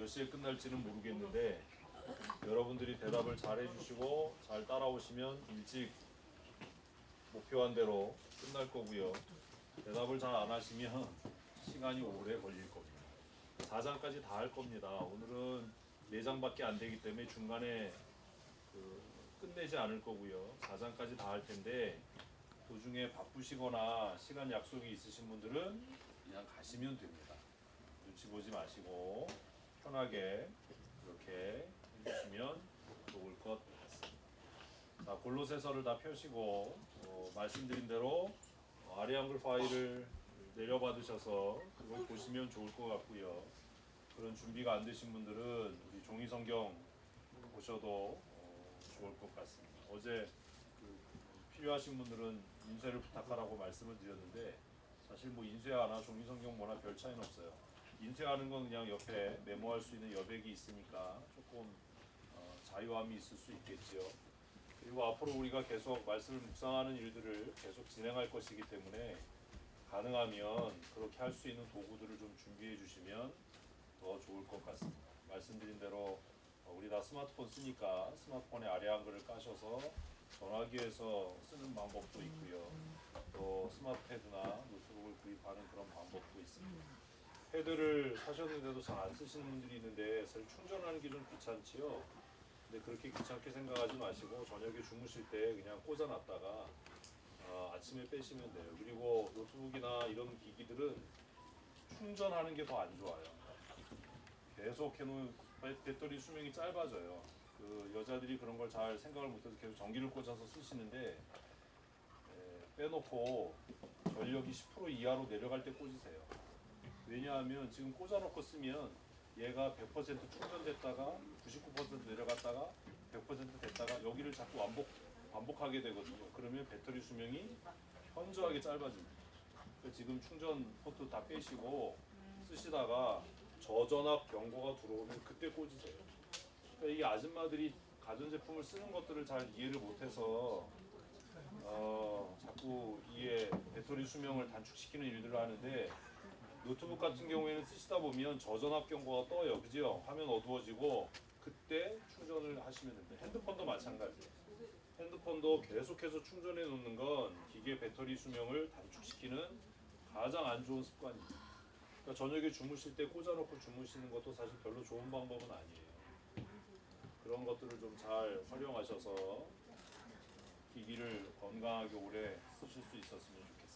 몇 시에 끝날지는 모르겠는데 여러분들이 대답을 잘 해주시고 잘 따라오시면 일찍 목표한 대로 끝날 거고요. 대답을 잘 안 하시면 시간이 오래 걸릴 겁니다. 4장까지 다 할 겁니다. 오늘은 4장밖에 안 되기 때문에 중간에 끝내지 않을 거고요. 4장까지 다 할 텐데 도중에 바쁘시거나 시간 약속이 있으신 분들은 그냥 가시면 됩니다. 눈치 보지 마시고 편하게 그렇게 해주시면 좋을 것 같습니다. 자, 골로새서를 다 펴시고 말씀드린 대로 아래 한글 파일을 내려받으셔서 그걸 보시면 좋을 것 같고요. 그런 준비가 안 되신 분들은 우리 종이 성경 보셔도 좋을 것 같습니다. 어제 필요하신 분들은 인쇄를 부탁하라고 말씀을 드렸는데 사실 뭐 인쇄하나 종이 성경 뭐나 별 차이는 없어요. 인쇄하는 건 그냥 옆에 메모할 수 있는 여백이 있으니까 조금 자유함이 있을 수 있겠지요. 그리고 앞으로 우리가 계속 말씀을 묵상하는 일들을 계속 진행할 것이기 때문에 가능하면 그렇게 할 수 있는 도구들을 좀 준비해 주시면 더 좋을 것 같습니다. 말씀드린 대로 우리 다 스마트폰 쓰니까 스마트폰에 아래 한글을 까셔서 전화기에서 쓰는 방법도 있고요. 또 스마트 패드나 노트북을 구입하는 그런 방법도 있습니다. 패드를 사셨는데도 잘 안 쓰시는 분들이 있는데 사실 충전하는 게 좀 귀찮지요. 근데 그렇게 귀찮게 생각하지 마시고 저녁에 주무실 때 그냥 꽂아놨다가 아침에 빼시면 돼요. 그리고 노트북이나 이런 기기들은 충전하는 게 더 안 좋아요. 계속 해놓은 배터리 수명이 짧아져요. 그 여자들이 그런 걸 잘 생각을 못해서 계속 전기를 꽂아서 쓰시는데 빼놓고 전력이 10% 이하로 내려갈 때 꽂으세요. 왜냐하면 지금 꽂아놓고 쓰면 얘가 100% 충전됐다가 99% 내려갔다가 100% 됐다가 여기를 자꾸 반복하게 되거든요. 그러면 배터리 수명이 현저하게 짧아집니다. 지금 충전 포트 다 빼시고 쓰시다가 저전압 경고가 들어오면 그때 꽂으세요. 그러니까 이게 아줌마들이 가전제품을 쓰는 것들을 잘 이해를 못해서 자꾸 이게 배터리 수명을 단축시키는 일들을 하는데 노트북 같은 경우에는 쓰시다 보면 저전압 경고가 떠요. 그죠? 화면 어두워지고 그때 충전을 하시면 됩니다. 핸드폰도 마찬가지예요. 핸드폰도 계속해서 충전해 놓는 건 기계 배터리 수명을 단축시키는 가장 안 좋은 습관입니다. 그러니까 저녁에 주무실 때 꽂아놓고 주무시는 것도 사실 별로 좋은 방법은 아니에요. 그런 것들을 좀 잘 활용하셔서 기기를 건강하게 오래 쓰실 수 있었으면 좋겠습니다.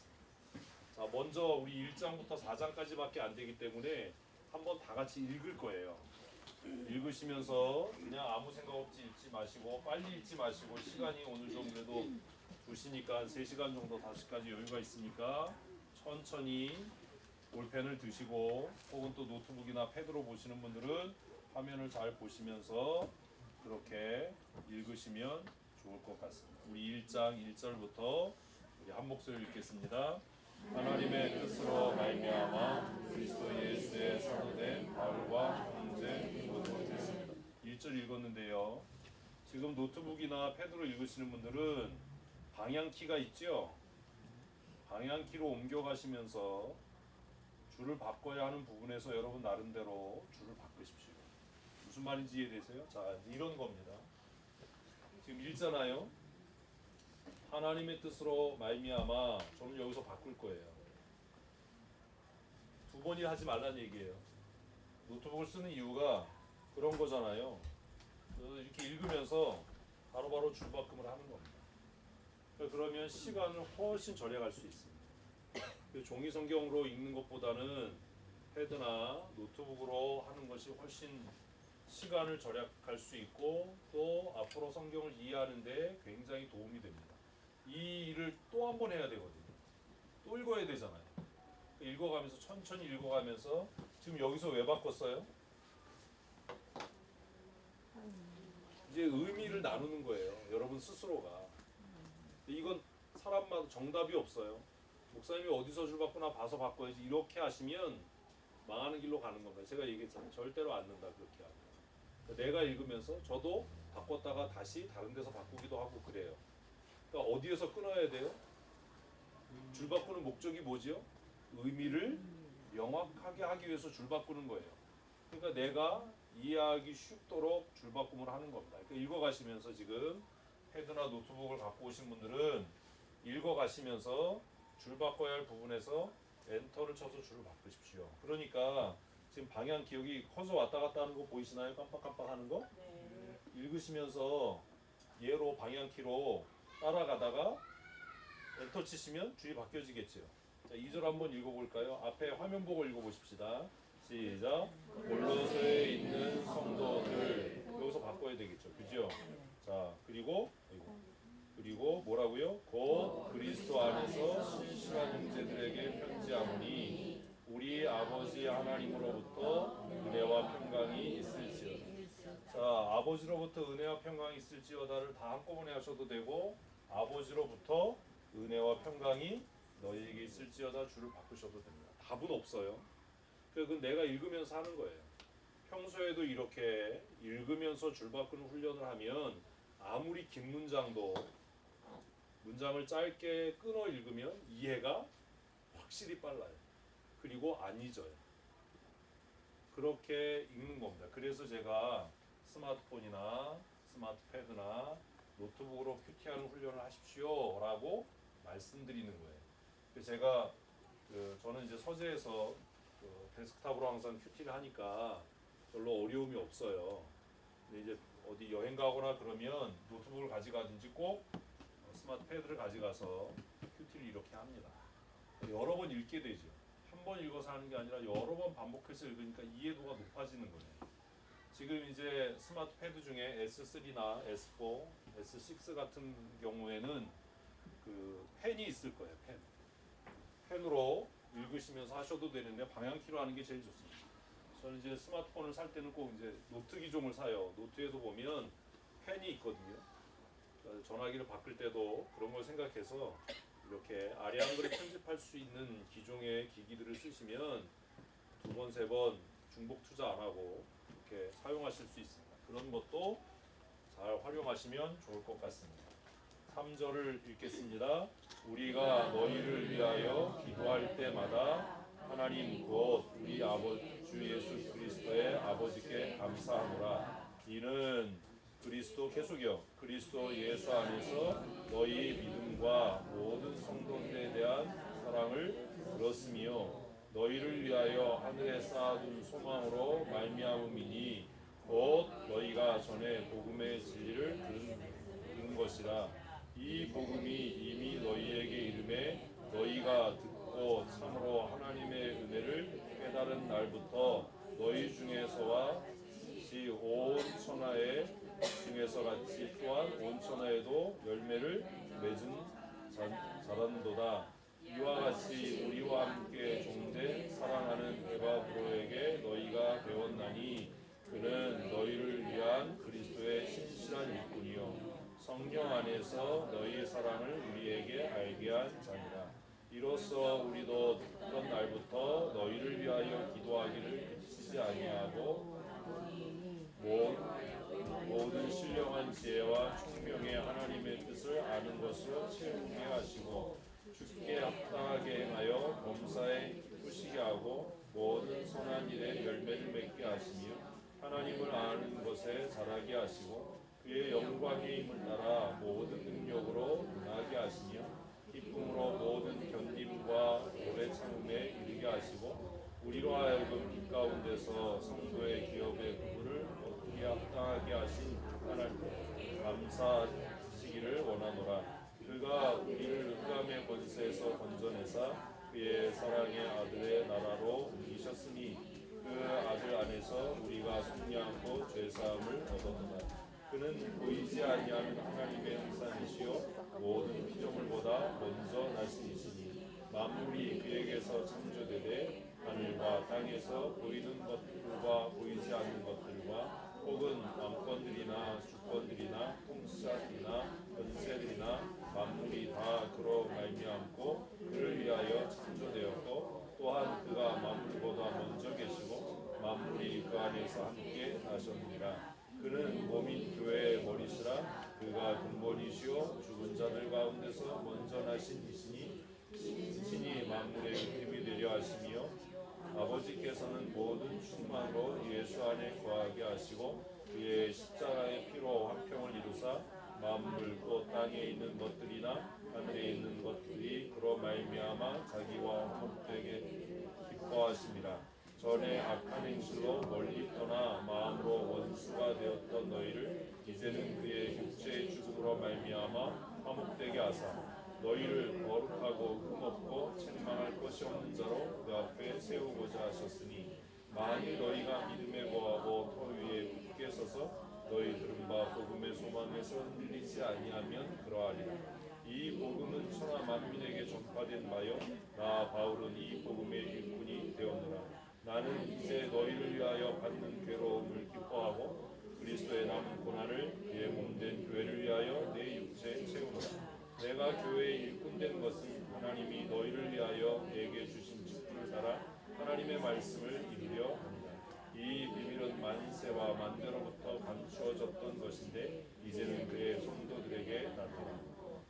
자, 먼저 우리 1장부터 4장까지밖에 안 되기 때문에 한번 다 같이 읽을 거예요. 읽으시면서 그냥 아무 생각 없이 읽지 마시고 빨리 읽지 마시고 시간이 오늘 좀 그래도 2시니까 한 3시간 정도 5시까지 여유가 있으니까 천천히 볼펜을 드시고 혹은 또 노트북이나 패드로 보시는 분들은 화면을 잘 보시면서 그렇게 읽으시면 좋을 것 같습니다. 우리 1장 1절부터 우리 한 목소리 읽겠습니다. 하나님의 뜻으로 말미암아 그리스도 예수의 사도된 바울과 형제 디모데였습니다. 1절 읽었는데요. 지금 노트북이나 패드로 읽으시는 분들은 방향키가 있죠. 방향키로 옮겨가시면서 줄을 바꿔야 하는 부분에서 여러분 나름대로 줄을 바꾸십시오. 무슨 말인지 이해되세요? 자, 이런 겁니다. 지금 읽잖아요. 하나님의 뜻으로 말미암아 저는 여기서 바꿀 거예요. 2번이 하지 말라는 얘기예요. 노트북을 쓰는 이유가 그런 거잖아요. 그래서 이렇게 읽으면서 바로바로 줄바꿈을 하는 겁니다. 그러면 시간을 훨씬 절약할 수 있습니다. 종이 성경으로 읽는 것보다는 패드나 노트북으로 하는 것이 훨씬 시간을 절약할 수 있고 또 앞으로 성경을 이해하는 데 굉장히 도움이 됩니다. 이 일을 또 한 번 해야 되거든요. 또 읽어야 되잖아요. 읽어가면서 천천히 읽어가면서 지금 여기서 왜 바꿨어요? 이제 의미를 나누는 거예요. 여러분 스스로가. 이건 사람마다 정답이 없어요. 목사님이 어디서 줄 바꾸나 봐서 바꿔야지 이렇게 하시면 망하는 길로 가는 겁니다. 제가 얘기했잖아요. 절대로 안 된다 그렇게 하면. 내가 읽으면서 저도 바꿨다가 다시 다른 데서 바꾸기도 하고 그래요. 그러니까 어디에서 끊어야 돼요? 줄 바꾸는 목적이 뭐지요? 의미를 명확하게 하기 위해서 줄 바꾸는 거예요. 그러니까 내가 이해하기 쉽도록 줄바꿈을 하는 겁니다. 그러니까 읽어가시면서 지금 패드나 노트북을 갖고 오신 분들은 읽어가시면서 줄 바꿔야 할 부분에서 엔터를 쳐서 줄을 바꾸십시오. 그러니까 지금 방향 기억이 커서 왔다 갔다 하는 거 보이시나요? 깜빡깜빡 하는 거? 네. 읽으시면서 얘로 방향키로 따라가다가 엔터 치시면 줄이 바뀌어지겠죠. 자, 2절 한번 읽어볼까요? 앞에 화면 보고 읽어보십시다. 시작. 골로새에 있는 성도들. 여기서 바꿔야 되겠죠. 그죠? 자, 그리고 뭐라고요? 곧 그리스도 안에서 신실한 형제들에게 편지하오니 우리 아버지 하나님으로부터 은혜와 평강이 있을지어다. 자, 아버지로부터 은혜와 평강이 있을지어다를 다 한꺼번에 하셔도 되고, 아버지로부터 은혜와 평강이 너희에게 있을지어다 줄을 바꾸셔도 됩니다. 답은 없어요. 그건 내가 읽으면서 하는 거예요. 평소에도 이렇게 읽으면서 줄 바꾸는 훈련을 하면 아무리 긴 문장도 문장을 짧게 끊어 읽으면 이해가 확실히 빨라요. 그리고 안 잊어요. 그렇게 읽는 겁니다. 그래서 제가 스마트폰이나 스마트패드나 노트북으로 큐티하는 훈련을 하십시오 라고 말씀드리는 거예요. 그래서 제가 저는 이제 서재에서 데스크탑으로 항상 큐티를 하니까 별로 어려움이 없어요. 근데 이제 어디 여행 가거나 그러면 노트북을 가져가든지 꼭 스마트패드를 가져가서 큐티를 이렇게 합니다. 여러 번 읽게 되죠. 한 번 읽어서 하는 게 아니라 여러 번 반복해서 읽으니까 이해도가 높아지는 거예요. 지금 이제 스마트패드 중에 S3나 S4, S6 같은 경우에는 그 펜이 있을 거예요. 펜으로 읽으시면서 하셔도 되는데 방향키로 하는 게 제일 좋습니다. 저는 이제 스마트폰을 살 때는 꼭 이제 노트 기종을 사요. 노트에도 보면 펜이 있거든요. 그러니까 전화기를 바꿀 때도 그런 걸 생각해서 이렇게 아래 한글에 편집할 수 있는 기종의 기기들을 쓰시면 2번, 3번 중복 투자 안 하고 이렇게 사용하실 수 있습니다. 그런 것도 잘 활용하시면 좋을 것 같습니다. 3절을 읽겠습니다. 우리가 너희를 위하여 기도할 때마다 하나님 곧 우리 주 예수 그리스도의 아버지께 감사하노라. 이는 그리스도 계속이요. 그리스도 예수 안에서 너희 믿음과 모든 성도들에 대한 사랑을 들었으며 너희를 위하여 하늘에 쌓아둔 소망으로 말미암음이니 곧 너희가 전에 복음의 진리를 들은 것이라. 이 복음이 이미 너희에게 이름에 너희가 듣고 참으로 하나님의 은혜를 깨달은 날부터 너희 중에서와 같이 온 천하에 중에서 같이 또한 온 천하에도 열매를 맺은 자란도다. 이와 같이 우리와 함께 종된 사랑하는 에바브로에게 너희가 배웠나니 그는 너희를 위한 그리스도의 신실한 일꾼이요 성령 안에서 너희의 사랑을 우리에게 알게 한 자니라. 이로써 우리도 듣던 날부터 너희를 위하여 기도하기를 그치지 아니하고 모든 신령한 지혜와 총명의 하나님의 뜻을 아는 것으로 채우게 하시고 주께 합당하게 행하여 범사에 기쁘시게 하고 모든 선한 일에 열매를 맺게 하시며 하나님을 아는 것에 자라게 하시고 그의 영광의 힘을 따라 모든 능력으로 능하게 하시며 기쁨으로 모든 견딤과 오래 참음에 이르게 하시고 우리로 하여금 빛 가운데서 성도의 기업의 부분을 어떻게 합당하게 하신 하나님 감사하시기를 원하노라. 그가 우리를 흑암의 권세에서 건져내사 그의 사랑의 아들의 나라로 옮기셨으니 그 아들 안에서 우리가 승리하고 죄사함을 얻었노라. 그는 보이지 아니하는 하나님의 형상이시요 모든 피조물보다 먼저 나시니시니 만물이 그에게서 창조되되 하늘과 땅에서 보이는 것들과 보이지 않는 것들과 혹은 왕권들이나 주권들이나 통치자들이나 권세들이나 만물이 다 그로 말미암고 그를 위하여 창조되었고 또한 그가 만물보다 먼저 계시고 만물이 그 안에서 함께 나셨느니라. 그는 몸인 교회의 머리시라. 그가 근본이시오 죽은 자들 가운데서 먼저 나신 이시니 신이 만물의 힘이 되려 하시며 아버지께서는 모든 충만으로 예수 안에 거하게 하시고 그의 십자가의 피로 화평을 이루사 만물 또 땅에 있는 것들이나 하늘에 있는 것들이 그로 말미암아 자기와 화목되게 기뻐하심이라. 전에 악한 행실로 멀리 떠나 마음으로 원수가 되었던 너희를 이제는 그의 육체의 죽음으로 말미암아 화목되게 하사 너희를 거룩하고 흠없고 책망할 것이 없는 자로 그 앞에 세우고자 하셨으니 만일 너희가 믿음에 거하고 터 위에 굳게 서서 너희 들은 바 복음의 소망에서 흔들리지 아니하면 그러하리라. 이 복음은 천하 만민에게 전파된 바요 나 바울은 이 복음의 일꾼이 되었노라. 나는 이제 너희를 위하여 받는 괴로움을 기뻐하고 그리스도의 남은 고난을 그의 몸된 교회를 위하여 내 육체에 채우노라. 내가 교회의 일꾼된 것은 하나님이 너희를 위하여 내게 주신 직분을 따라 하나님의 말씀을 이루려 합니다. 이 비밀은 만세와 만대로부터 감추어졌던 것인데 이제는 그의 성도들에게 나타나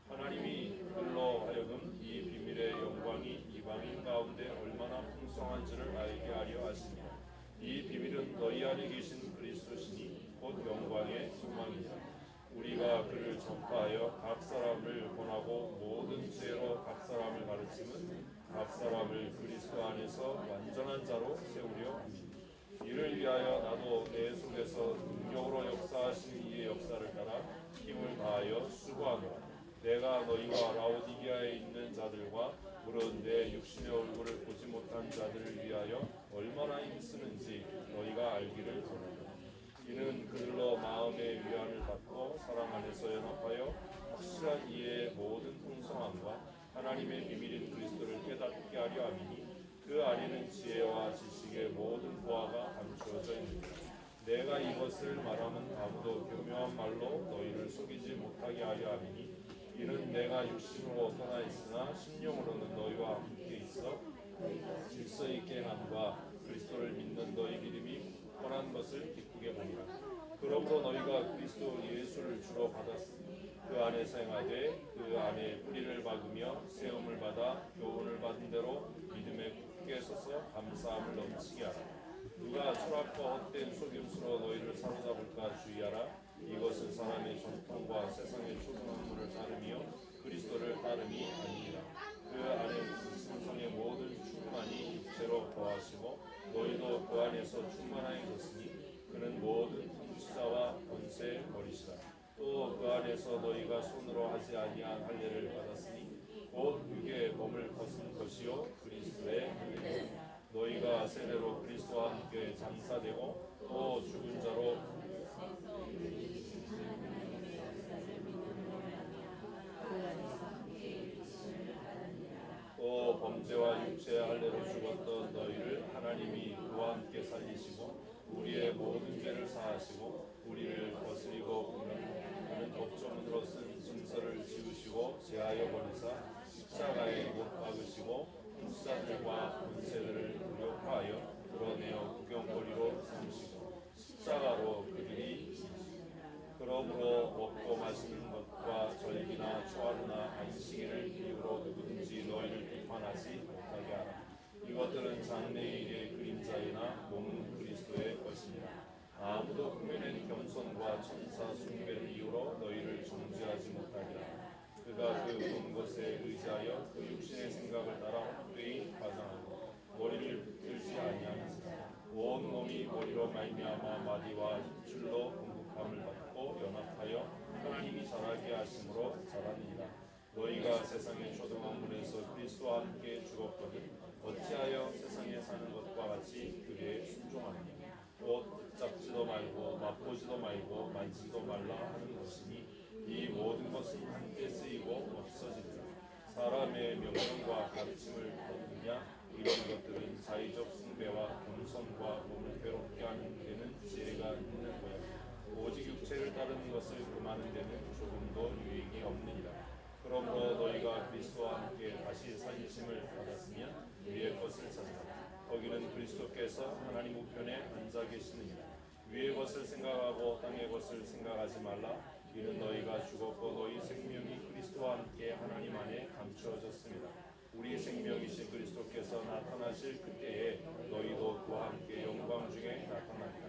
하나님이 그들로 하여금 이 비밀의 영광이 이방인 가운데 얼마나 풍성한지를 알게 하려 하십니다. 이 비밀은 너희 안에 계신 그리스도시니 곧 영광의 소망이니라. 우리가 그를 전파하여 각 사람을 권하고 모든 죄로 각 사람을 가르치면 각 사람을 그리스도 안에서 완전한 자로 세우려 합니다. 이를 위하여 나도 내 속에서 능력으로 역사하시는 이의 역사를 따라 힘을 다하여 수고하노라. 내가 너희와 라오디게아에 있는 자들과 물은 내 육신의 얼굴을 보지 못한 자들을 위하여 얼마나 힘쓰는지 너희가 알기를 원한다. 이는 그들로 마음의 위안을 받고 사랑 안에서 연합하여 확실한 이해의 모든 풍성함과 하나님의 비밀인 그리스도를 깨닫게 하려 함이니 그 안에는 지혜와 지식의 모든 보화가 감추어져 있느니라. 내가 이것을 말하면 아무도 교묘한 말로 너희를 속이지 못하게 하려 함이니 이는 내가 육신으로 떠나 있으나 심령으로는 너희와 함께 있어 질서 있게 함과 그리스도를 믿는 너희 믿음이 뻔한 것을 기쁘게 보니라. 그러므로 너희가 그리스도 예수를 주로 받았으니 그 안에서 행하되 그 안에 뿌리를 박으며 세움을 받아 교훈을 받은 대로 믿음에 굳게 서서 감사함을 넘치게 하라. 누가 철학과 헛된 속임수로 너희를 사로잡을까 주의하라. 이것은 사람의 전통과 세상의 초등학문을 따르며 그리스도를 따름이 아니니라. 그 안에 신성의 모든 충만이 육체로 거하시고 너희도 그 안에서 충만하여졌으니 그는 모든 통치자와 권세 머리시라. 또 그 안에서 너희가 손으로 하지 아니한 할례를 받았으니 곧 육의 몸을 벗은 것이요 그리스도의 할례니라. 너희가 세례로 그리스도와 함께 장사되고 또 죽은 자로 또 범죄와 육체의 할례로 죽었던 너희를 하나님이 그와 함께 살리시고 우리의 모든 죄를 사하시고 우리를 거스리고 그는 법조문으로 쓴 증서를 지우시고 제하여 버리사 십자가에 못 박으시고 불사들과 권세들을 무력화하여 드러내어 구경거리로 삼으시고 십자가로 그들이 그러므로 먹고 마시는 것과 절기나 초하루나 안식일을 이유로 누구든지 너희를 비판하지 못하게 하라. 이것들은 장래의 일의 그림자이나 몸은 그리스도의 것이니라. 아무도 꾸며낸 겸손과 천사 숭배를 이유로 너희를 정죄하지 못하게 하라. 그가 그 본 것에 의지하여 그 육신의 생각을 따라 헛되이 과장하고 머리를 붙들지 아니하면서 온 몸이 머리로 말미암아 마디와 힘줄로 공급함을 받고 연합하여 하나님이 자라게 하심으로 자라느니라. 너희가 세상의 초등학문에서 그리스도와 함께 죽었거든 어찌하여 세상에 사는 것과 같이 그에 순종하느냐. 곧 붙잡지도 말고 맛보지도 말고 만지도 말라 하는 것이니 이 모든 것은 한때 쓰이고 없어지리라. 사람의 명령과 가르침을 거두느냐. 이런 것들은 자의적 숭배와 겸손과 몸을 괴롭게 하는 데는 지혜가 있는 거야. 오직 육체를 따르는 것을 금하는 데는 조금도 유익이 없느니라. 그러므로 너희가 그리스도와 함께 다시 살리심을 받았으면 위의 것을 찾으라. 거기는 그리스도께서 하나님 우편에 앉아 계시느니라. 위의 것을 생각하고 땅의 것을 생각하지 말라. 이는 너희가 죽었고 너희 생명이 그리스도와 함께 하나님 안에 감추어졌습니다. 우리 생명이신 그리스도께서 나타나실 그때에 너희도 그와 함께 영광 중에 나타나리라.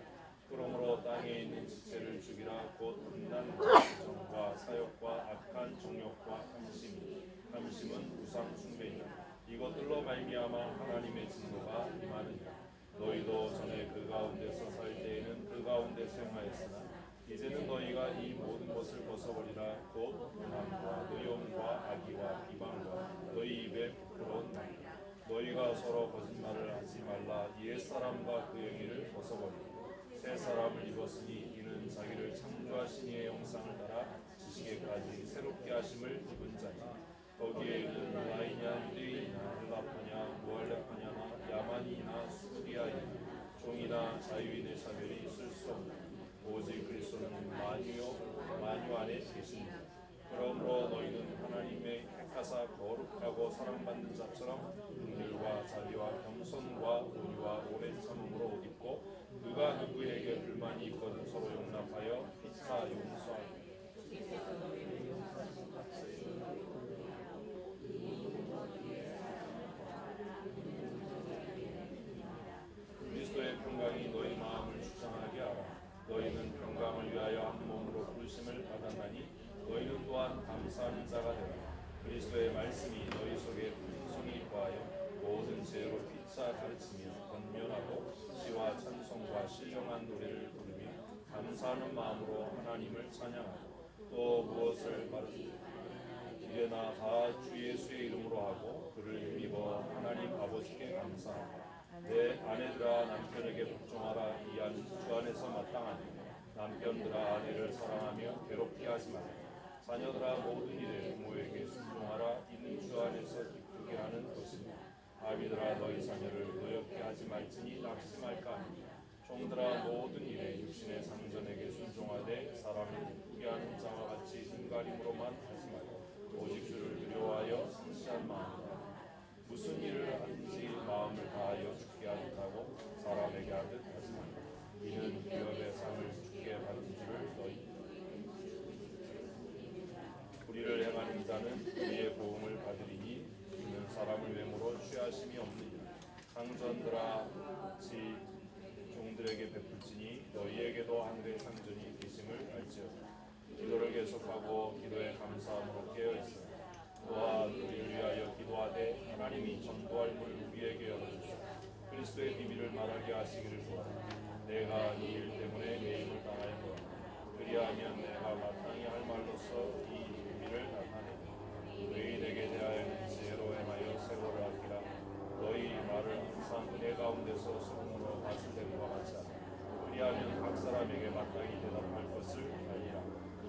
그러므로 땅에 있는 지체를 죽이라. 곧 음란과 정과 사욕과 악한 정욕과 함심은 우상 숭배니라. 이것들로 말미암아 하나님의 진노가 임하느니라. 너희도 전에 그 가운데서 살 때에는 그 가운데서 행하였으나 이제는 너희가 이 모든 것을 벗어버리라. 곧 음란과 의욕과 악의와 비방과 너희 입에 부끄러운 말이라. 너희가 서로 거짓말을 하지 말라. 옛사람과 그 행위를 벗어버리라. 새 사람을 입었으니 이는 자기를 창조하신 이의 형상을 따라 지식에까지 새롭게 하심을 입은 자니 거기에 라이냐 유대인이나 헬라파냐 무할레파냐나 야만이나 수리아이나 종이나 자유인의 차별이 있을 수 없나. 오직 그리스도는 만유 안에 계십니다. 그러므로 너희는 하나님의 택하사 거룩하고 사랑받는 자처럼 긍휼과 자비와 겸손과 온유와 오랜 참음으로 옷 입고 누가 누구에게 불만이 있거든 서로 용납하여 피차 용서하고 그리스도의 평강이 너희 마음을 주장하게 하라. 너희는 평강을 위하여 한 몸으로 부르심을 받았나니 너희는 또한 감사하는 자가 되라. 그리스도의 말씀이 너희 속에 풍성히 거하여 모든 지혜로 피차 가르치며 권면하고 시와 찬송과 신령한 노래를 부르며 감사하는 마음으로 하나님을 찬양하고 또 무엇을 말하지 이래나 다 주 예수의 이름으로 하고 그를 힘입어 하나님 아버지께 감사하고 내 아내들아 남편에게 복종하라. 이 안은 주 안에서 마땅하니 남편들아 아내를 사랑하며 괴롭게 하지 말라. 자녀들아 모든 일에 부모에게 순종하라. 이는 주 안에서 기쁘게 하는 것이니 아비들아 너희 자녀를 노엽게 하지 말지니 낙심할까 하니 종들아 모든 일에 육신의 상전에게 순종하되 사람을 기쁘게 하는 자와 같이 눈가림으로만 하지 말고 오직 주를 두려워하여 성실한 마음으로 무슨 일을 하든지 마음을 다하여 주께 하듯 하고 사람에게 하듯 하지 말라. 이는 기업의 상을 주께 받은 줄을 너희 우리를 행하는 자는 우리의 보응을 받으리니 이는 사람을 외모로 취하심이 없느니라. 상전들아 같이 종들에게 베풀지니 너희에게도 하늘의 상전이 계심을 알지어다. 기도를 계속하고 기도에 감사함으로 깨어있으라. 또한 우리를 위하여 기도하되 하나님이 전도할 문을 우리에게 열어주시고 그리스도의 비밀을 말하게 하시기를 구하라. 내가 이 일 때문에 매임을 당할 거라. 그리하면 내가 마땅히 할 말로서 이 비밀을 나타내리. 의인에게 대하여는 지혜로 행하여 세월을 아끼라. 너희 말을 항상 은혜 가운데서 소금으로 다스린 것과 같이 하라. 그리하면 각 사람에게 마땅히 대답할 것을 알리라.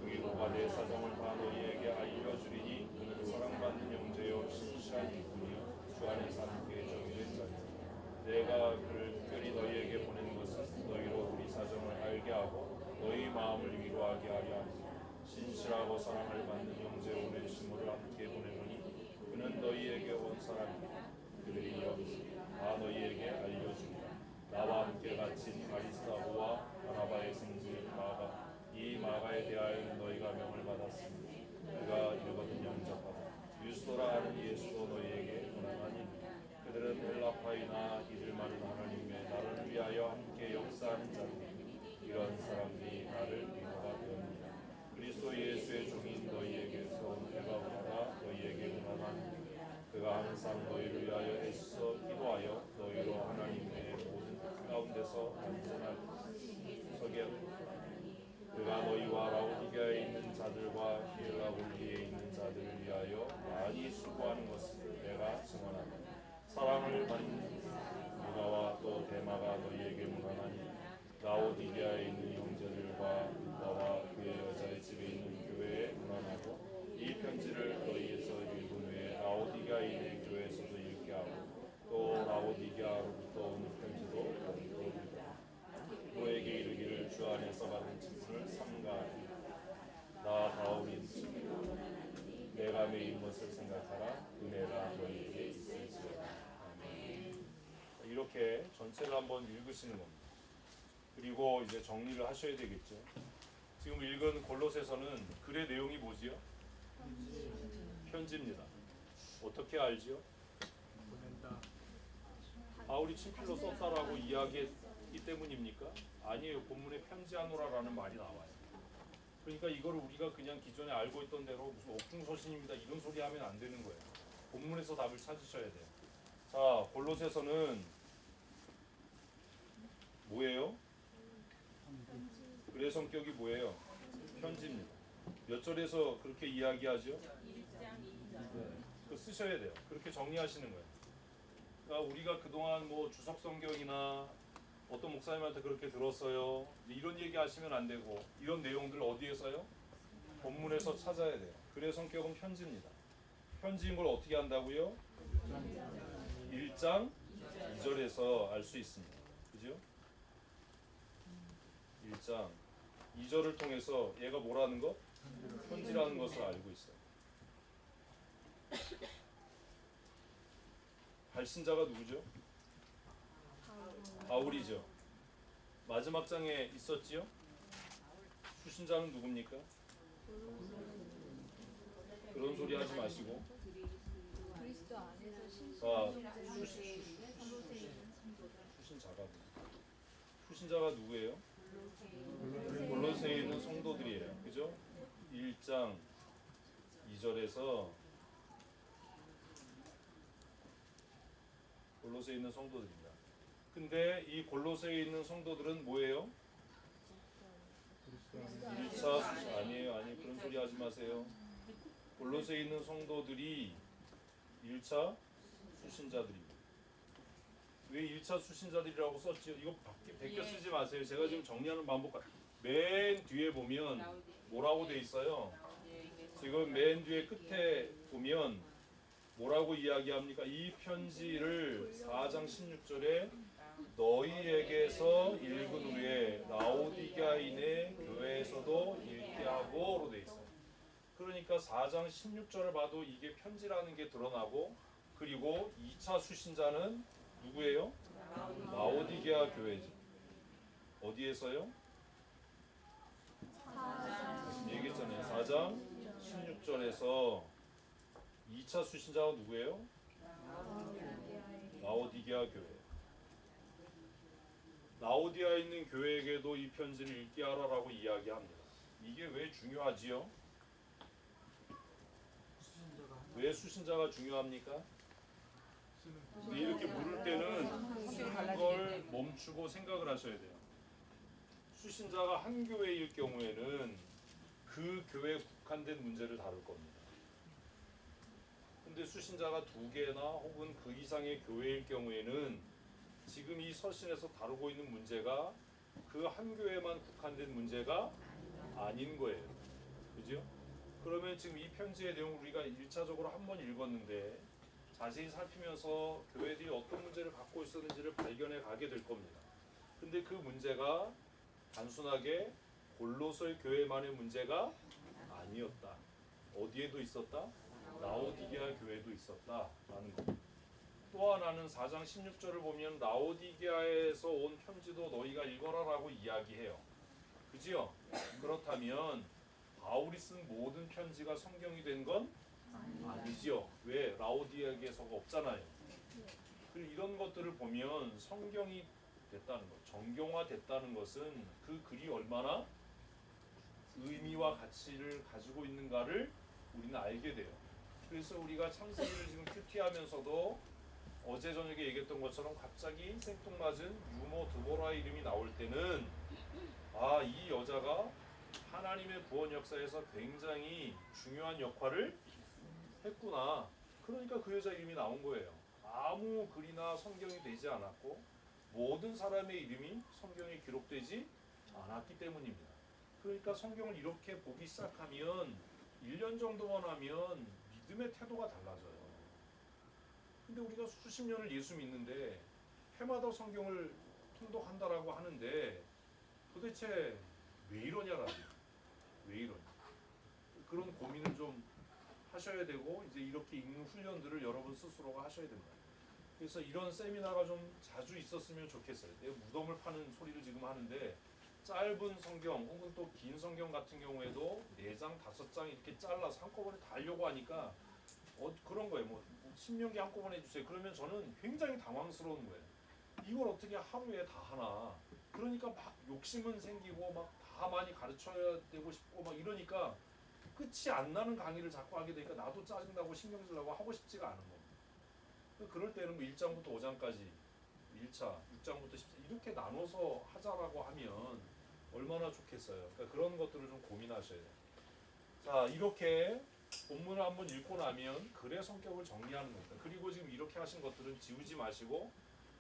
그리고가 내 사정을 다 너희에게 알려주리니 그는 사랑받는 형제요 신실한 이뿐이요 주 안에서 함께 정해진 자니라. 내가 그를 특별히 너희에게 보낸 것은 너희로 우리 사정을 알게 하고 너희 마음을 위로하게 하려 함이라. 신실하고 사랑을 받는 형제 오네시모를 함께 보내노니 그는 너희에게 온 사람이니 그들이 여기서 다 너희에게 알려주리라. 나와 함께 갇힌 아리스타고와 바나바의 생지 마가 이 마가에 대하여는 너희가 명을 받았으니 그가 이르거든 영접하라. 유스도라 하는 예수도 너희에게 보내나니 그들은 헬라파이나 이들만은 하나님의 나라를 위하여 함께 역사하는 자들이니 이런 사람들이 나를 위로가 되었느니라. 그리스도 예수의 종인 너희에게서 온 에바브라가 너희에게 응하나니 그가 항상 너희를 위하여 애써 기도하여 너희로 하나님의 모든 뜻 가운데서 안전하게 서게 하고 그가 너희와 라오디게아에 있는 자들과 히엘라볼리에 있는 자들을 위하여 많이 수고하는 것을 내가 증언하노라. 사랑을 받는 누가와 또 데마가 너희에게 문안하니 라오디게아에 있는 형제들과 루다와 그의 여자의 집에 있는 교회에 문안하고 이 편지를 너희에서 읽은 후에 라오디게아에 있는 교회에서도 읽게 하고 또 라오디게아로부터 온 편지도 너희로 읽으라. 너에게 이르기를 주 안에서 받은 직분을 삼가하리. 나 바울인 내가 매인 것을 생각하라. 은혜가 너희에게 있을지어다. 아멘. 이렇게 전체를 한번 읽으시는 겁니다. 그리고 이제 정리를 하셔야 되겠죠. 지금 읽은 골로새서는 글의 내용이 뭐지요? 편지입니다. 어떻게 알지요? 바울이 친필로 썼다라고 이야기했기 때문입니까? 아니에요. 본문에 편지하노라라는 말이 나와요. 그러니까 이거를 우리가 그냥 기존에 알고 있던 대로 무슨 옥중서신입니다 이런 소리 하면 안 되는 거예요. 본문에서 답을 찾으셔야 돼요. 자, 골로새서는 뭐예요? 글의 성격이 뭐예요? 편지입니다. 몇 절에서 그렇게 이야기하죠? 네. 그 쓰셔야 돼요. 그렇게 정리하시는 거예요. 그러니까 우리가 그동안 뭐 주석 성경이나 어떤 목사님한테 그렇게 들었어요. 이런 얘기 하시면 안 되고 이런 내용들 어디에서요? 본문에서 찾아야 돼요. 글의 성격은 편지입니다. 편지인 걸 어떻게 한다고요? 1장 2절에서 알 수 있습니다. 그죠? 1장 2절을 통해서 얘가 뭐라는 것? 편지라는 것을 알고 있어요. 발신자가 누구죠? 바울이죠. 마지막 장에 있었지요? 수신자는 누굽니까? 그런 소리 하지 마시고. 그리스도 안에서 수신자가 누구예요? 골로새에 있는 성도들이에요. 그죠? 1장 2절에서 골로새에 있는 성도들입니다. 근데 이 골로새에 있는 성도들은 뭐예요? 1차 아니에요. 그런 소리 하지 마세요. 골로새에 있는 성도들이 1차 수신자들입니다. 왜 1차 수신자들이라고 썼지요? 이거 베껴 쓰지 마세요. 제가 지금 정리하는 방법 맨 뒤에 보면 뭐라고 돼 있어요? 지금 맨 뒤에 끝에 보면 뭐라고 이야기합니까? 이 편지를 4장 16절에 너희에게서 읽은 후에 라오디게아인의 교회에서도 읽게 하고로 돼 있어요. 그러니까 4장 16절을 봐도 이게 편지라는 게 드러나고, 그리고 2차 수신자는 누구예요? 라오디게아 교회죠. 어디에서요? 얘기했잖아요. 4장 16절에서 2차 수신자가 누구예요? 라오디게아 교회. 라오디아에 있는 교회에게도 이 편지를 읽게 하라라고 이야기합니다. 이게 왜 중요하지요? 왜 수신자가 중요합니까? 이렇게 물을 때는 쓰는 걸 멈추고 생각을 하셔야 돼요. 수신자가 한 교회일 경우에는 그 교회에 국한된 문제를 다룰 겁니다. 근데 수신자가 2개나 혹은 그 이상의 교회일 경우에는 지금 이 서신에서 다루고 있는 문제가 그 한 교회만 국한된 문제가 아닌 거예요. 그죠? 그러면 지금 이 편지의 내용을 우리가 1차적으로 한번 읽었는데 자세히 살피면서 교회들이 어떤 문제를 갖고 있었는지를 발견해 가게 될 겁니다. 근데 그 문제가 단순하게 골로새 교회만의 문제가 아니었다. 어디에도 있었다? 라오디게아 교회도 있었다라는 겁니다. 또 하나는 4장 16절을 보면 라오디게아에서 온 편지도 너희가 읽어라라고 이야기해요. 그지요? 그렇다면 바울이 쓴 모든 편지가 성경이 된 건 아니지요. 왜? 라오디게아에서가 없잖아요. 그리고 이런 것들을 보면 성경이 됐다는 것, 정경화됐다는 것은 그 글이 얼마나 의미와 가치를 가지고 있는가를 우리는 알게 돼요. 그래서 우리가 창세기를 지금 큐티하면서도 어제 저녁에 얘기했던 것처럼 갑자기 생뚱맞은 유모 드보라 이름이 나올 때는 아, 이 여자가 하나님의 구원 역사에서 굉장히 중요한 역할을 했구나. 그러니까 그 여자 이름이 나온 거예요. 아무 글이나 성경이 되지 않았고 모든 사람의 이름이 성경에 기록되지 않았기 때문입니다. 그러니까 성경을 이렇게 보기 시작하면 1년 정도만 하면 믿음의 태도가 달라져요. 근데 우리가 수십 년을 예수 믿는데 해마다 성경을 통독한다라고 하는데 도대체 왜 이러냐라는, 왜 이러냐, 그런 고민을 좀 하셔야 되고 이제 이렇게 읽는 훈련들을 여러분 스스로가 하셔야 된다. 그래서 이런 세미나가 좀 자주 있었으면 좋겠어요. 내가 무덤을 파는 소리를 지금 하는데 짧은 성경 혹은 또 긴 성경 같은 경우에도 4장, 5장 이렇게 잘라서 한꺼번에 다 하려고 하니까 그런 거예요. 뭐 신명기 한꺼번에 해주세요. 그러면 저는 굉장히 당황스러운 거예요. 이걸 어떻게 하루에 다 하나. 그러니까 막 욕심은 생기고 막 다 많이 가르쳐야 되고 싶고 막 이러니까 끝이 안 나는 강의를 자꾸 하게 되니까 나도 짜증나고 신경질 나고 하고 싶지가 않은 겁니다. 그럴 때는 뭐 1장부터 5장까지 1차, 6장부터 10장 이렇게 나눠서 하자라고 하면 얼마나 좋겠어요. 그러니까 그런 것들을 좀 고민하셔야 돼요. 자, 이렇게 본문을 한번 읽고 나면 글의 성격을 정리하는 겁니다. 그리고 지금 이렇게 하신 것들은 지우지 마시고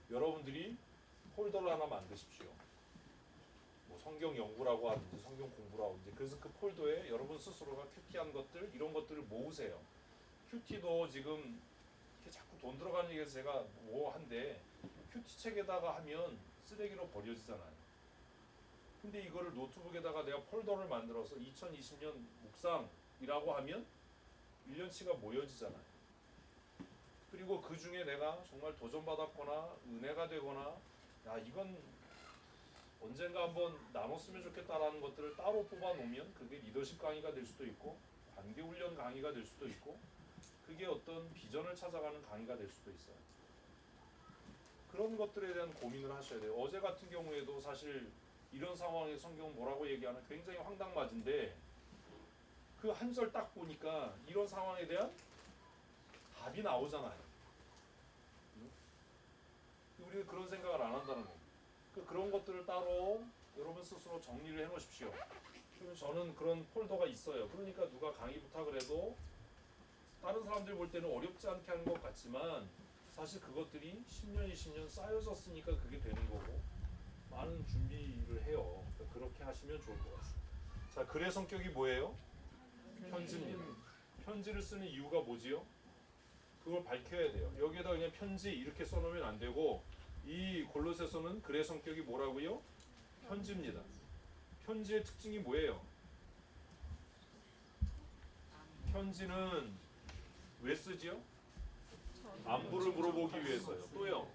여러분들이 폴더를 하나 만드십시오. 뭐 성경 연구라고 하든지 성경 공부라고 하든지. 그래서 그 폴더에 여러분 스스로가 큐티한 것들 이런 것들을 모으세요. 큐티도 지금 이렇게 자꾸 돈 들어가는 얘기해서 제가 뭐 한데 큐티 책에다가 하면 쓰레기로 버려지잖아요. 근데 이거를 노트북에다가 내가 폴더를 만들어서 2020년 묵상이라고 하면 1년치가 모여지잖아요. 그리고 그 중에 내가 정말 도전받았거나 은혜가 되거나 야 이건 언젠가 한번 나눴으면 좋겠다라는 것들을 따로 뽑아 놓으면 그게 리더십 강의가 될 수도 있고 관계 훈련 강의가 될 수도 있고 그게 어떤 비전을 찾아가는 강의가 될 수도 있어요. 그런 것들에 대한 고민을 하셔야 돼요. 어제 같은 경우에도 사실 이런 상황에 성경은 뭐라고 얘기하나 굉장히 황당맞은데 그 한 절 딱 보니까 이런 상황에 대한 답이 나오잖아요. 우리는 그런 생각을 안 한다는 거예요. 그런 것들을 따로 여러분 스스로 정리를 해 놓으십시오. 그러면 저는 그런 폴더가 있어요. 그러니까 누가 강의 부탁을 해도 다른 사람들 볼 때는 어렵지 않게 하는 것 같지만 사실 그것들이 10년, 20년 쌓여졌으니까 그게 되는 거고 많은 준비를 해요. 그러니까 그렇게 하시면 좋을 것 같습니다. 자, 글의 성격이 뭐예요? 편지입니다. 편지를 쓰는 이유가 뭐지요? 그걸 밝혀야 돼요. 여기에다 그냥 편지 이렇게 써놓으면 안 되고 이 골로새서는 글의 성격이 뭐라고요? 편지입니다. 편지의 특징이 뭐예요? 편지는 왜 쓰지요? 안부를 물어보기 위해서요. 또요.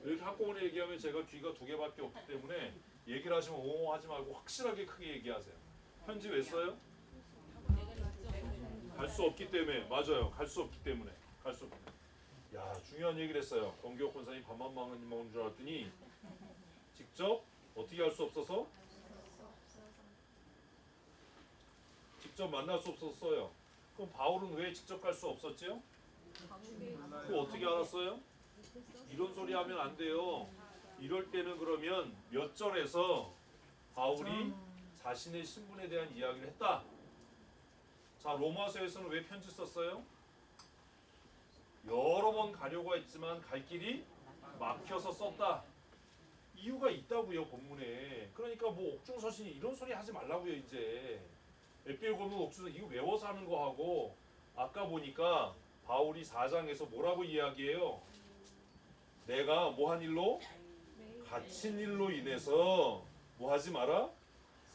이렇게 한꺼번에 얘기하면 제가 귀가 2개밖에 없기 때문에 얘기를 하시면 오 하지 말고 확실하게 크게 얘기하세요. 편지 왜 써요? 갈 수 없기 때문에. 맞아요. 갈 수 없기 때문에. 갈 수 없기 때문에. 야, 중요한 얘기를 했어요. 권기혁 권사님 밥만 먹는 줄 알았더니 직접 어떻게 할 수 없어서? 직접 만날 수 없었어요. 그럼 바울은 왜 직접 갈 수 없었지요? 그거 어떻게 알았어요? 이런 소리 하면 안 돼요. 이럴 때는 그러면 몇 절에서 바울이 자신의 신분에 대한 이야기를 했다. 자, 로마서에서는 왜 편지 썼어요? 여러 번 가려고 했지만 갈 길이 막혀서 썼다. 이유가 있다고요, 본문에. 그러니까 뭐 옥중서신이 이런 소리 하지 말라고요, 이제. 에필 보면 옥중서신 이거 외워서 하는 거 하고 아까 보니까 바울이 4장에서 뭐라고 이야기해요? 내가 뭐 한 일로? 갇힌 일로 인해서 뭐 하지 마라?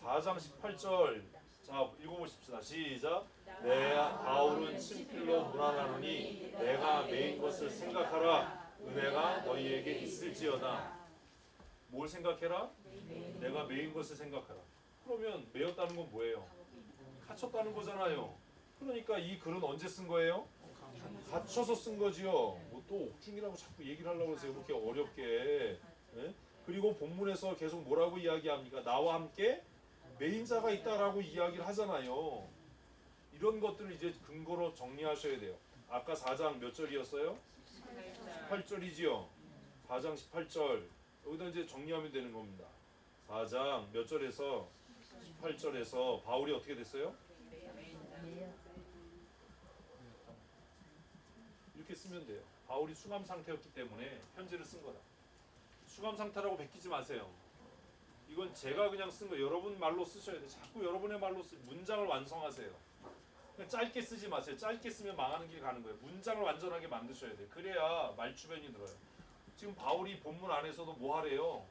4장 18절. 자, 읽어보십시다. 시작. 내 바울은 친필로 문안하노니 내가 메인 것을 생각하라. 은혜가 너희에게 있을지어다. 뭘 생각해라? 내가 메인 것을 생각하라. 그러면 메였다는 건 뭐예요? 갇혔다는 거잖아요. 그러니까 이 글은 언제 쓴 거예요? 갇혀서 쓴 거지요. 뭐 또 옥중이라고 자꾸 얘기를 하려고 그러세요. 그렇게 어렵게. 예? 그리고 본문에서 계속 뭐라고 이야기합니까? 나와 함께 메인자가 있다라고 이야기를 하잖아요. 이런 것들을 이제 근거로 정리하셔야 돼요. 아까 4장 몇 절이었어요? 18절이지요. 4장 18절. 여기다 이제 정리하면 되는 겁니다. 4장 몇 절에서 18절에서 바울이 어떻게 됐어요? 이렇게 쓰면 돼요. 바울이 수감 상태였기 때문에 편지를 쓴 거다. 수감 상태라고 베끼지 마세요. 이건 제가 그냥 쓴 거 여러분 말로 쓰셔야 돼. 자꾸 여러분의 말로 문장을 완성하세요. 그냥 짧게 쓰지 마세요. 짧게 쓰면 망하는 길 가는 거예요. 문장을 완전하게 만드셔야 돼요. 그래야 말주변이 늘어요. 지금 바울이 본문 안에서도 뭐 하래요?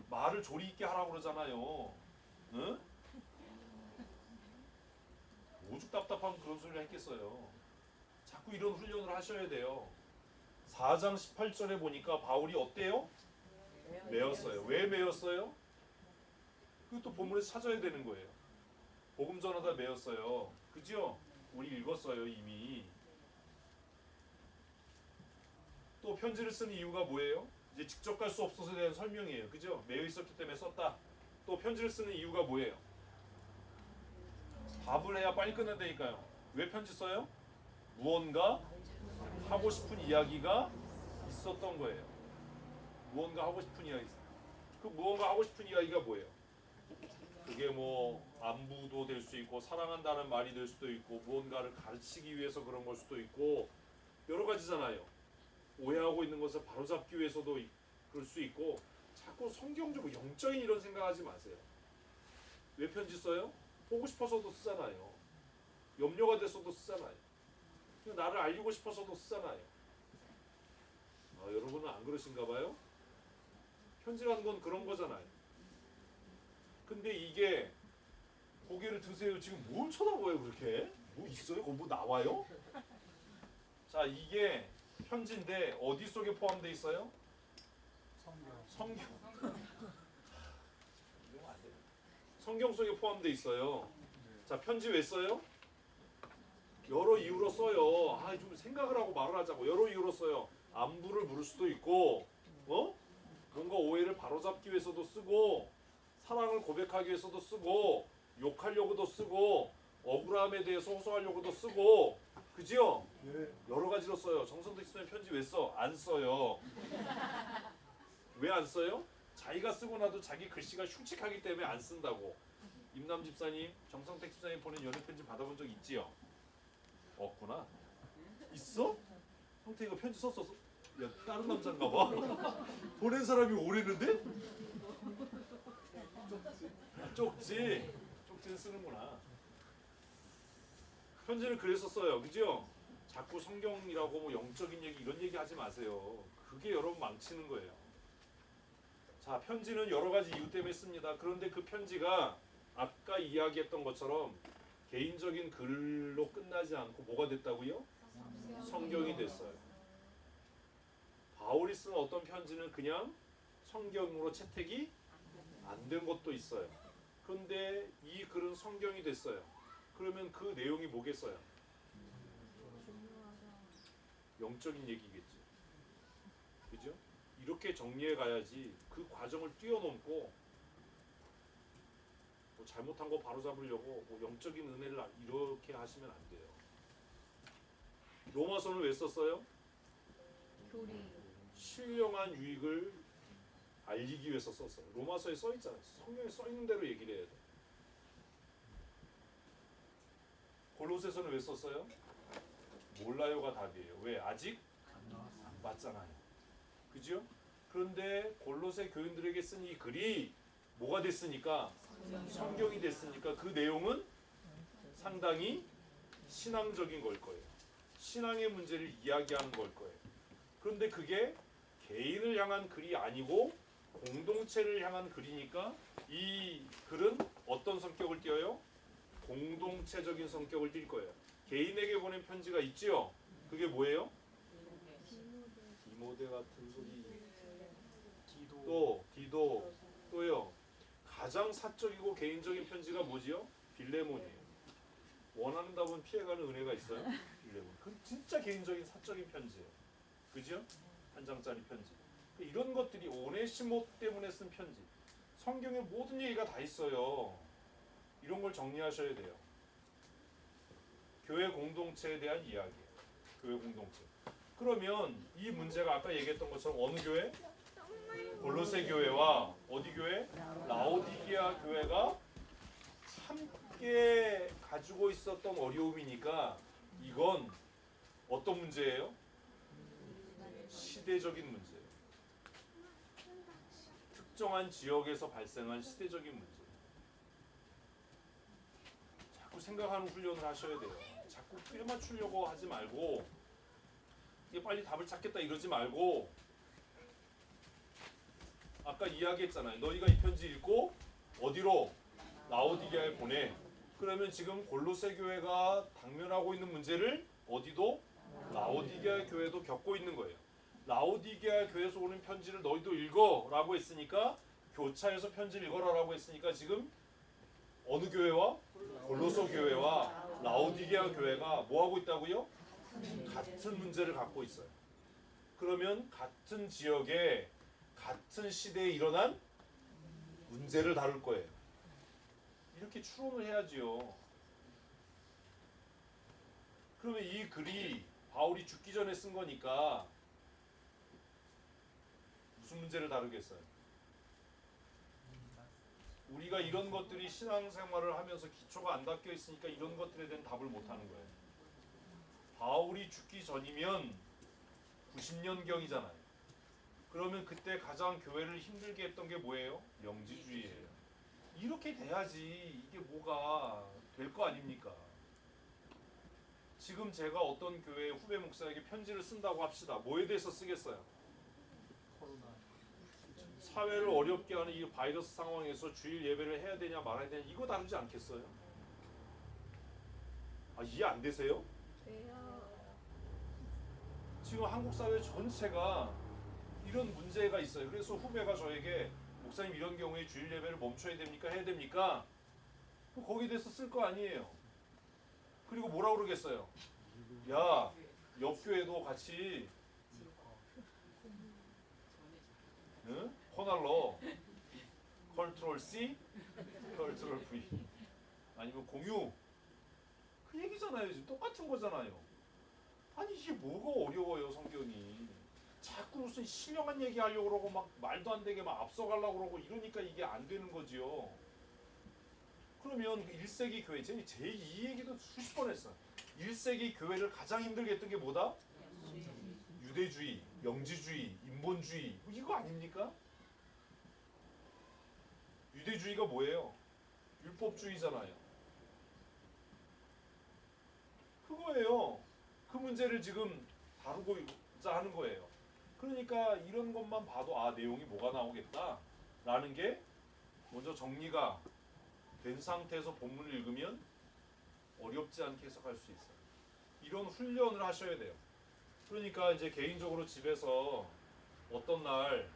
말을 조리 있게 하라고 그러잖아요. 응? 오죽 답답하면 그런 소리를 했겠어요. 자꾸 이런 훈련을 하셔야 돼요. 4장 18절에 보니까 바울이 어때요? 매였어요. 왜 매였어요? 그것도 본문에서 찾아야 되는 거예요. 복음 전하다 매였어요. 그죠? 우리 읽었어요 이미. 또 편지를 쓰는 이유가 뭐예요? 이제 직접 갈 수 없어서에 대한 설명이에요. 그죠? 매여 있었기 때문에 썼다. 또 편지를 쓰는 이유가 뭐예요? 답을 해야 빨리 끝난다니까요. 왜 편지 써요? 무언가 하고 싶은 이야기가 있었던 거예요. 무언가 하고 싶은 이야기 있어요. 그 무언가 하고 싶은 이야기가 뭐예요? 그게 뭐 안부도 될 수 있고 사랑한다는 말이 될 수도 있고 무언가를 가르치기 위해서 그런 걸 수도 있고 여러 가지잖아요. 오해하고 있는 것을 바로잡기 위해서도 그럴 수 있고 자꾸 성경적으로 영적인 이런 생각하지 마세요. 왜 편지 써요? 보고 싶어서도 쓰잖아요. 염려가 돼서도 쓰잖아요. 나를 알리고 싶어서도 쓰잖아요. 여러분은 안 그러신가 봐요? 편지라는 건 그런 거잖아요. 근데 이게 고개를 드세요. 지금 뭘 쳐다봐요 그렇게? 뭐 있어요? 거기 뭐 나와요? 자, 이게 편지인데 어디 속에 포함되어 있어요? 성경. 성경 속에 포함되어 있어요. 자, 편지 왜 써요? 여러 이유로 써요. 좀 생각을 하고 말을 하자고. 여러 이유로 써요. 안부를 물을 수도 있고, 뭔가 오해를 바로잡기 위해서도 쓰고, 사랑을 고백하기 위해서도 쓰고, 욕하려고도 쓰고, 억울함에 대해서 호소하려고도 쓰고, 그죠? 네. 여러 가지로 써요. 정선택 집사님 편지 왜 써? 안 써요. 왜 안 써요? 자기가 쓰고 나도 자기 글씨가 흉측하기 때문에 안 쓴다고. 임남 집사님, 정성택 집사님 보낸 연애 편지 받아본 적 있지요? 없구나. 있어? 성택이가 편지 썼어? 야, 다른 남자인가 봐. 보낸 사람이 오래는데? 쪽지. 쪽지는 쓰는구나. 편지를 그래서 써요. 그죠? 자꾸 성경이라고 뭐 영적인 얘기 이런 얘기 하지 마세요. 그게 여러분 망치는 거예요. 자, 편지는 여러 가지 이유 때문에 씁니다. 그런데 그 편지가 아까 이야기했던 것처럼 개인적인 글로 끝나지 않고 뭐가 됐다고요? 성경이 됐어요. 바울이 쓴 어떤 편지는 그냥 성경으로 채택이 안 된 것도 있어요. 그런데 이 글은 성경이 됐어요. 그러면 그 내용이 뭐겠어요? 영적인 얘기겠죠. 그죠? 이렇게 정리해 가야지 그 과정을 뛰어넘고 뭐 잘못한 거 바로 잡으려고 뭐 영적인 은혜를 이렇게 하시면 안 돼요. 로마서는 왜 썼어요? 교리. 신령한 유익을 알리기 위해서 썼어요. 로마서에 써 있잖아요. 성경에 써 있는 대로 얘기를 해야 돼. 골로새서는 왜 썼어요? 몰라요가 답이에요. 왜? 아직 안 봤잖아요. 그죠? 그런데 골로새 교인들에게 쓴 이 글이 뭐가 됐으니까? 성경이 됐으니까 그 내용은 상당히 신앙적인 걸 거예요. 신앙의 문제를 이야기하는 걸 거예요. 그런데 그게 개인을 향한 글이 아니고 공동체를 향한 글이니까 이 글은 어떤 성격을 띠어요? 공동체적인 성격을 띌 거예요. 개인에게 보낸 편지가 있지요? 그게 뭐예요? 디모데 같은 소리. 또 기도. 또요. 가장 사적이고 개인적인 편지가 뭐지요? 빌레몬이에요. 원하는 답은 피해가는 은혜가 있어요. 빌레몬. 그 진짜 개인적인 사적인 편지예요. 그죠? 한 장짜리 편지. 이런 것들이 오네시모 때문에 쓴 편지. 성경에 모든 얘기가 다 있어요. 이런 걸 정리하셔야 돼요. 교회 공동체에 대한 이야기예요. 교회 공동체. 그러면 이 문제가 아까 얘기했던 것처럼 어느 교회? 골로새 교회와 어디 교회? 라오디게아 교회가 함께 가지고 있었던 어려움이니까 이건 어떤 문제예요? 시대적인 문제예요. 특정한 지역에서 발생한 시대적인 문제. 자꾸 생각하는 훈련을 하셔야 돼요. 자꾸 꿰맞추려고 하지 말고 이게 빨리 답을 찾겠다 이러지 말고 아까 이야기했잖아요. 너희가 이 편지 읽고 어디로? 라오디게아에 보내. 그러면 지금 골로새 교회가 당면하고 있는 문제를 어디도? 라오디게아 교회도 겪고 있는 거예요. 라오디게아 교회에서 오는 편지를 너희도 읽어 라고 했으니까 교차해서 편지를 읽어라 라고 했으니까 지금 어느 교회와? 골로새 교회와 라오디게아 교회가 뭐 하고 있다고요? 같은 문제를 갖고 있어요. 그러면 같은 지역에 같은 시대에 일어난 문제를 다룰 거예요. 이렇게 추론을 해야지요. 그러면 이 글이 바울이 죽기 전에 쓴 거니까 무슨 문제를 다루겠어요? 우리가 이런 것들이 신앙생활을 하면서 기초가 안 닦여 있으니까 이런 것들에 대한 답을 못 하는 거예요. 바울이 죽기 전이면 90년경이잖아요. 그러면 그때 가장 교회를 힘들게 했던 게 뭐예요? 영지주의예요. 이렇게 돼야지 이게 뭐가 될 거 아닙니까? 지금 제가 어떤 교회 후배 목사에게 편지를 쓴다고 합시다. 뭐에 대해서 쓰겠어요? 사회를 어렵게 하는 이 바이러스 상황에서 주일 예배를 해야 되냐 말아야 되냐 이거 다루지 않겠어요? 아, 이해 안 되세요? 돼요. 지금 한국 사회 전체가 이런 문제가 있어요. 그래서 후배가 저에게 목사님 이런 경우에 주일 예배를 멈춰야 됩니까? 해야 됩니까? 거기에 대해서 쓸 거 아니에요. 그리고 뭐라 그러겠어요? 야, 옆 교회도 같이 응? 호날러 컨트롤 C, 컨트롤 V 아니면 공유 그 얘기잖아요. 지금 똑같은 거잖아요. 아니 이게 뭐가 어려워요 성경이. 자꾸 무슨 신령한 얘기 하려고 그러고 막 말도 안 되게 막 앞서가려고 그러고 이러니까 이게 안 되는 거지요. 그러면 1세기 교회, 제 이 얘기도 수십 번 했어요. 1세기 교회를 가장 힘들게 했던 게 뭐다? 유대주의, 영지주의, 인본주의 이거 아닙니까? 유대주의가 뭐예요? 율법주의잖아요. 그거예요. 그 문제를 지금 다루고자 하는 거예요. 그러니까 이런 것만 봐도 아 내용이 뭐가 나오겠다 라는 게 먼저 정리가 된 상태에서 본문을 읽으면 어렵지 않게 해석할 수 있어요. 이런 훈련을 하셔야 돼요. 그러니까 이제 개인적으로 집에서 어떤 날